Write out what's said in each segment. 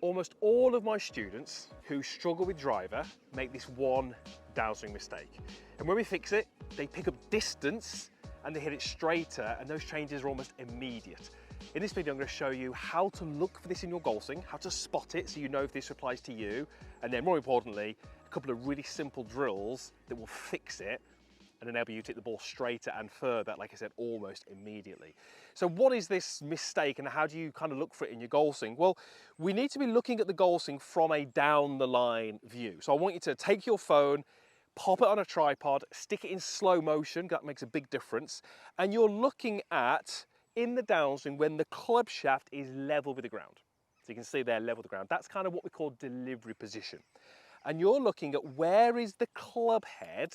Almost all of my students who struggle with driver make this one downswing mistake. And when we fix it, they pick up distance and they hit it straighter, and those changes are almost immediate. In this video, I'm going to show you how to look for this in your golf swing, how to spot it so you know if this applies to you, and then more importantly, a couple of really simple drills that will fix it and enable you to hit the ball straighter and further, like I said, almost immediately. So what is this mistake and how do you kind of look for it in your golf swing? Well, we need to be looking at the golf swing from a down the line view. So I want you to take your phone, pop it on a tripod, stick it in slow motion, that makes a big difference. And you're looking at, in the downswing, when the club shaft is level with the ground. So you can see there, level with the ground. That's kind of what we call delivery position. And you're looking at where is the club head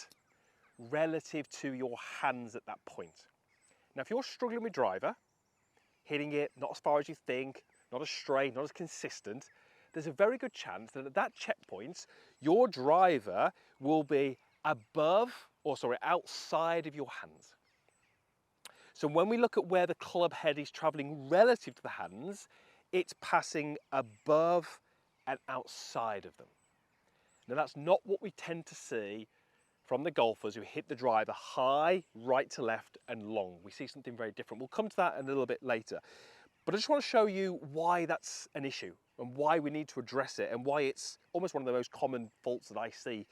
relative to your hands at that point. Now, if you're struggling with driver, hitting it not as far as you think, not as straight, not as consistent, there's a very good chance that at that checkpoint, your driver will be outside of your hands. So when we look at where the club head is traveling relative to the hands, it's passing above and outside of them. Now, that's not what we tend to see from the golfers who hit the driver high, right to left, and long. We see something very different. We'll come to that a little bit later. But I just want to show you why that's an issue and why we need to address it and why it's almost one of the most common faults that I see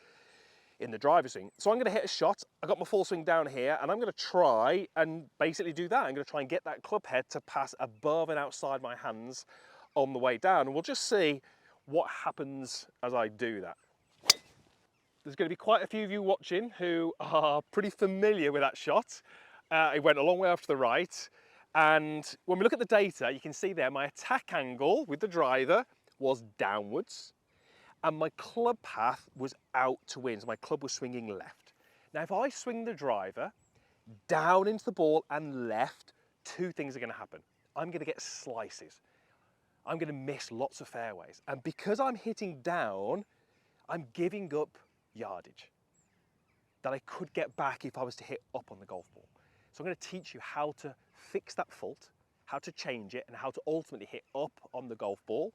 in the driver swing. So I'm going to hit a shot. I've got my full swing down here and I'm going to try and basically do that. I'm going to try and get that club head to pass above and outside my hands on the way down. And we'll just see what happens as I do that. There's going to be quite a few of you watching who are pretty familiar with that shot. It went a long way off to the right. And when we look at the data, you can see there my attack angle with the driver was downwards and my club path was out to wind. So my club was swinging left. Now, if I swing the driver down into the ball and left, two things are going to happen. I'm going to get slices. I'm going to miss lots of fairways. And because I'm hitting down, I'm giving up yardage that I could get back if I was to hit up on the golf ball. So I'm going to teach you how to fix that fault, how to change it, and how to ultimately hit up on the golf ball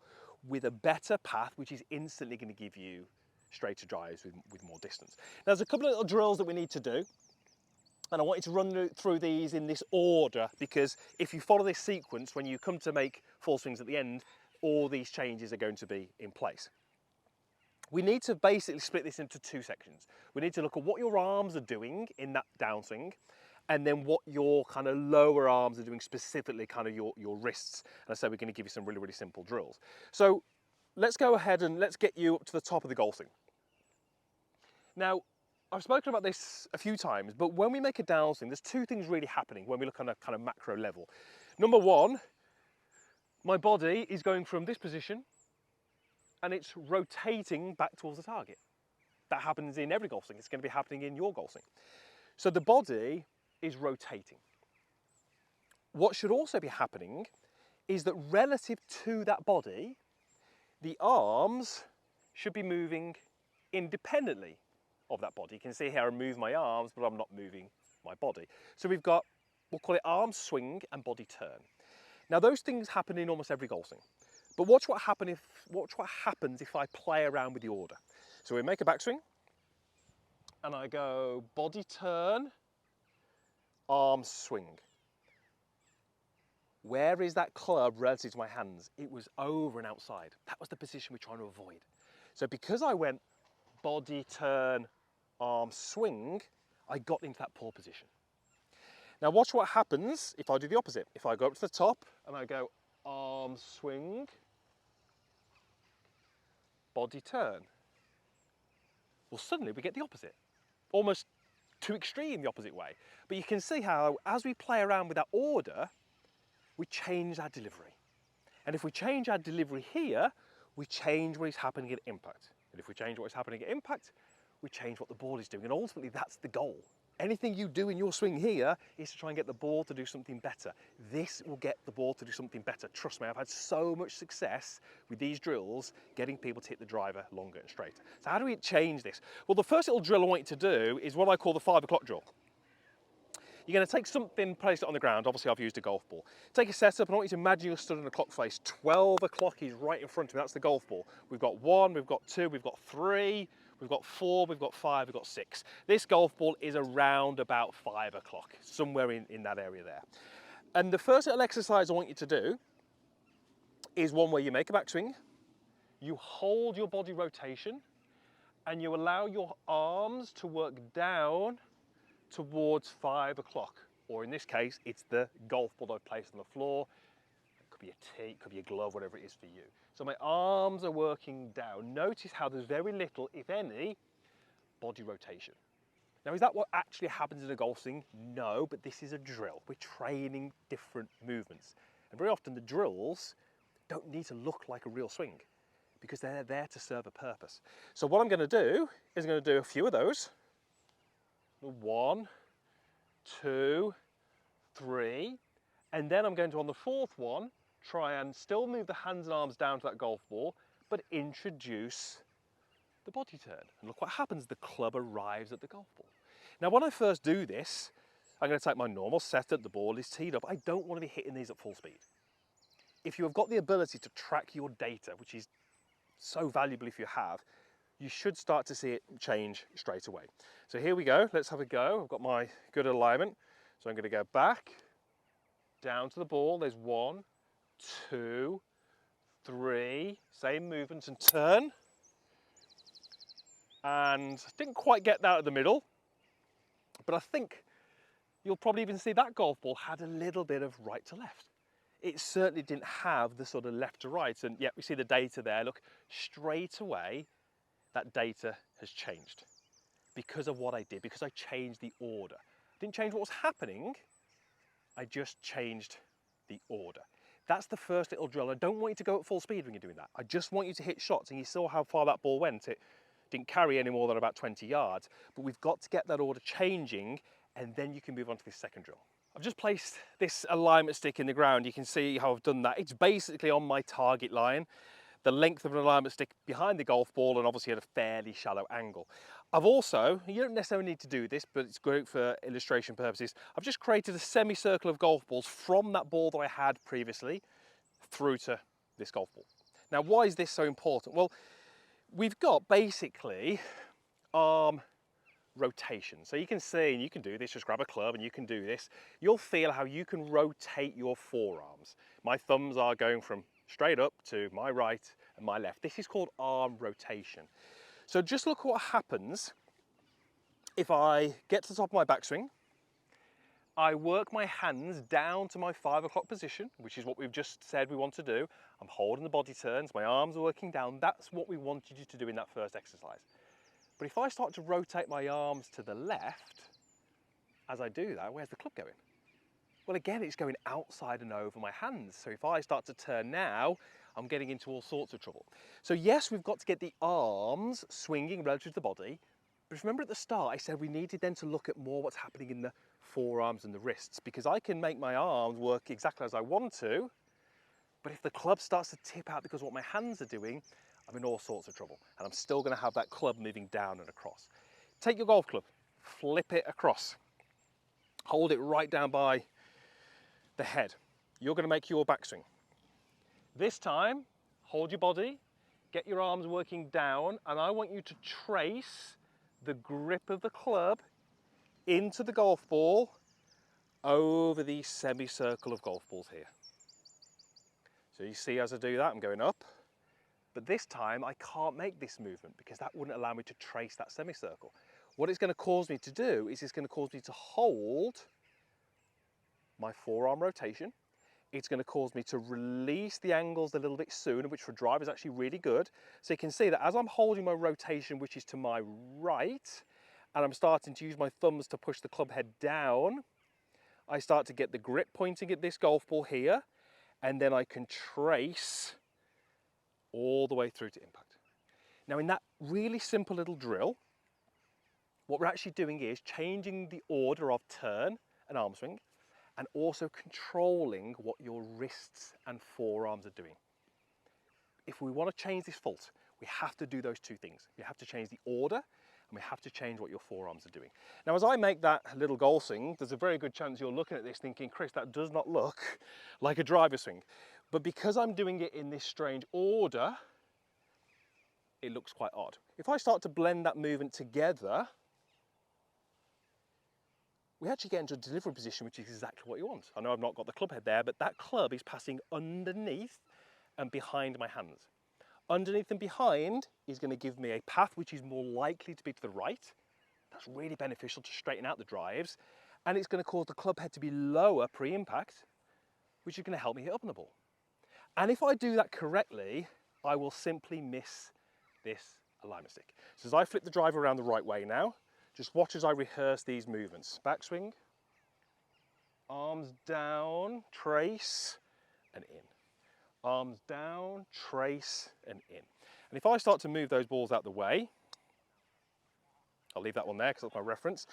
with a better path, which is instantly going to give you straighter drives with more distance. Now, there's a couple of little drills that we need to do, and I want you to run through these in this order, because if you follow this sequence, when you come to make full swings at the end, all these changes are going to be in place. We need to basically split this into two sections. We need to look at what your arms are doing in that downswing, and then what your kind of lower arms are doing, specifically kind of your wrists. And I said we're going to give you some really, really simple drills. So let's go ahead and let's get you up to the top of the golf swing. Now, I've spoken about this a few times, but when we make a downswing, there's two things really happening when we look on a kind of macro level. Number one, my body is going from this position and it's rotating back towards the target. That happens in every golf swing. It's going to be happening in your golf swing. So the body is rotating. What should also be happening is that relative to that body, the arms should be moving independently of that body. You can see here I move my arms, but I'm not moving my body. So we've got, we'll call it arm swing and body turn. Now, those things happen in almost every golf swing. But watch what happens if I play around with the order. So we make a backswing, and I go body turn, arm swing. Where is that club relative to my hands? It was over and outside. That was the position we're trying to avoid. So because I went body turn, arm swing, I got into that poor position. Now watch what happens if I do the opposite. If I go up to the top and I go arm swing, body turn. Well, suddenly we get the opposite, almost too extreme the opposite way. But you can see how as we play around with that order, we change our delivery. And if we change our delivery here, we change what is happening at impact. And if we change what is happening at impact, we change what the ball is doing. And ultimately that's the goal. Anything you do in your swing here is to try and get the ball to do something better. This will get the ball to do something better. Trust me, I've had so much success with these drills, getting people to hit the driver longer and straighter. So how do we change this? Well, the first little drill I want you to do is what I call the 5 o'clock drill. You're going to take something, place it on the ground. Obviously, I've used a golf ball. Take a setup, and I want you to imagine you're stood in a clock face. 12 o'clock is right in front of me. That's the golf ball. We've got 1, we've got 2, we've got 3, we've got 4, we've got 5, we've got 6. This golf ball is around about 5 o'clock, somewhere in that area there. And the first little exercise I want you to do is one where you make a backswing, you hold your body rotation, and you allow your arms to work down towards 5 o'clock. Or in this case, it's the golf ball I've placed on the floor. It could be a tee, it could be a glove, whatever it is for you. So my arms are working down. Notice how there's very little, if any, body rotation. Now, is that what actually happens in a golf swing? No, but this is a drill. We're training different movements. And very often the drills don't need to look like a real swing because they're there to serve a purpose. So what I'm going to do is I'm going to do a few of those. 1, 2, 3, and then I'm going to, on the 4th one, try and still move the hands and arms down to that golf ball, but introduce the body turn. And look what happens, the club arrives at the golf ball. Now, when I first do this, I'm going to take my normal setup, the ball is teed up. I don't want to be hitting these at full speed. If you have got the ability to track your data, which is so valuable if you have, you should start to see it change straight away. So here we go, let's have a go. I've got my good alignment. So I'm going to go back, down to the ball. There's 1, 2, 3, same movements, and turn. And didn't quite get that at the middle, but I think you'll probably even see that golf ball had a little bit of right to left. It certainly didn't have the sort of left to right, and yet we see the data there. Look, straight away, that data has changed because of what I did, because I changed the order. I didn't change what was happening, I just changed the order. That's the first little drill. I don't want you to go at full speed when you're doing that. I just want you to hit shots, and you saw how far that ball went. It didn't carry any more than about 20 yards, but we've got to get that order changing, and then you can move on to the second drill. I've just placed this alignment stick in the ground. You can see how I've done that. It's basically on my target line, the length of an alignment stick behind the golf ball, and obviously at a fairly shallow angle. I've also, you don't necessarily need to do this, but it's great for illustration purposes, I've just created a semicircle of golf balls from that ball that I had previously through to this golf ball. Now, why is this so important? Well, we've got basically arm rotation. So you can see, and you can do this, just grab a club and you can do this. You'll feel how you can rotate your forearms. My thumbs are going from straight up to my right and my left. This is called arm rotation. So just look what happens if I get to the top of my backswing, I work my hands down to my 5 o'clock position, which is what we've just said we want to do. I'm holding the body turns, my arms are working down. That's what we wanted you to do in that first exercise. But if I start to rotate my arms to the left, as I do that, where's the club going? Well, again, it's going outside and over my hands. So if I start to turn now, I'm getting into all sorts of trouble. So yes, we've got to get the arms swinging relative to the body. But remember at the start, I said we needed then to look at more what's happening in the forearms and the wrists, because I can make my arms work exactly as I want to, but if the club starts to tip out because of what my hands are doing, I'm in all sorts of trouble, and I'm still going to have that club moving down and across. Take your golf club, flip it across, hold it right down by the head. You're going to make your backswing. This time, hold your body, get your arms working down, and I want you to trace the grip of the club into the golf ball over the semicircle of golf balls here. So you see as I do that, I'm going up. But this time I can't make this movement because that wouldn't allow me to trace that semicircle. What it's going to cause me to do is it's going to cause me to hold my forearm rotation. It's going to cause me to release the angles a little bit sooner, which for drive is actually really good. So you can see that as I'm holding my rotation, which is to my right, and I'm starting to use my thumbs to push the club head down, I start to get the grip pointing at this golf ball here, and then I can trace all the way through to impact. Now in that really simple little drill, what we're actually doing is changing the order of turn and arm swing, and also controlling what your wrists and forearms are doing. If we want to change this fault, we have to do those two things. We have to change the order, and we have to change what your forearms are doing. Now, as I make that little golf swing, there's a very good chance you're looking at this thinking, Chris, that does not look like a driver swing. But because I'm doing it in this strange order, it looks quite odd. If I start to blend that movement together, we actually get into a delivery position, which is exactly what you want. I know I've not got the club head there, but that club is passing underneath and behind my hands. Underneath and behind is going to give me a path which is more likely to be to the right. That's really beneficial to straighten out the drives. And it's going to cause the club head to be lower pre-impact, which is going to help me hit up on the ball. And if I do that correctly, I will simply miss this alignment stick. So as I flip the driver around the right way now, just watch as I rehearse these movements. Backswing, arms down, trace, and in. Arms down, trace, and in. And if I start to move those balls out the way, I'll leave that one there because that's my reference,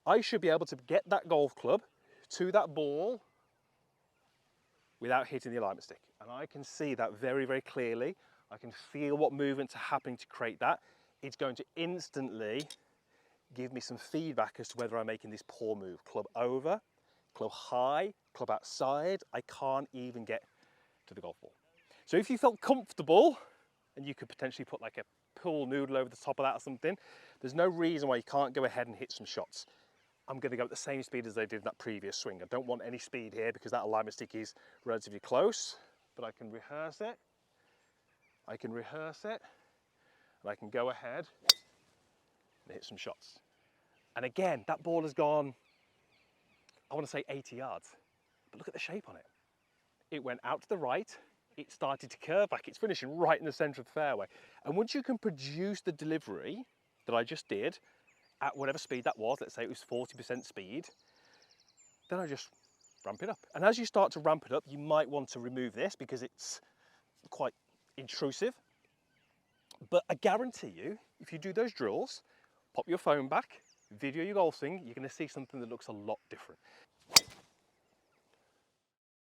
I should be able to get that golf club to that ball without hitting the alignment stick. And I can see that very, very clearly. I can feel what movements are happening to create that. It's going to instantly give me some feedback as to whether I'm making this poor move. Club over, club high, club outside. I can't even get to the golf ball. So if you felt comfortable, and you could potentially put like a pool noodle over the top of that or something, there's no reason why you can't go ahead and hit some shots. I'm going to go at the same speed as I did in that previous swing. I don't want any speed here because that alignment stick is relatively close, but I can rehearse it. I can rehearse it, and I can go ahead and hit some shots. And again, that ball has gone, I want to say 80 yards, but look at the shape on it. It went out to the right, it started to curve back, it's finishing right in the center of the fairway. And once you can produce the delivery that I just did, at whatever speed that was, let's say it was 40% speed, then I just ramp it up. And as you start to ramp it up, you might want to remove this because it's quite intrusive. But I guarantee you, if you do those drills, pop your phone back, video your golf swing, you're going to see something that looks a lot different.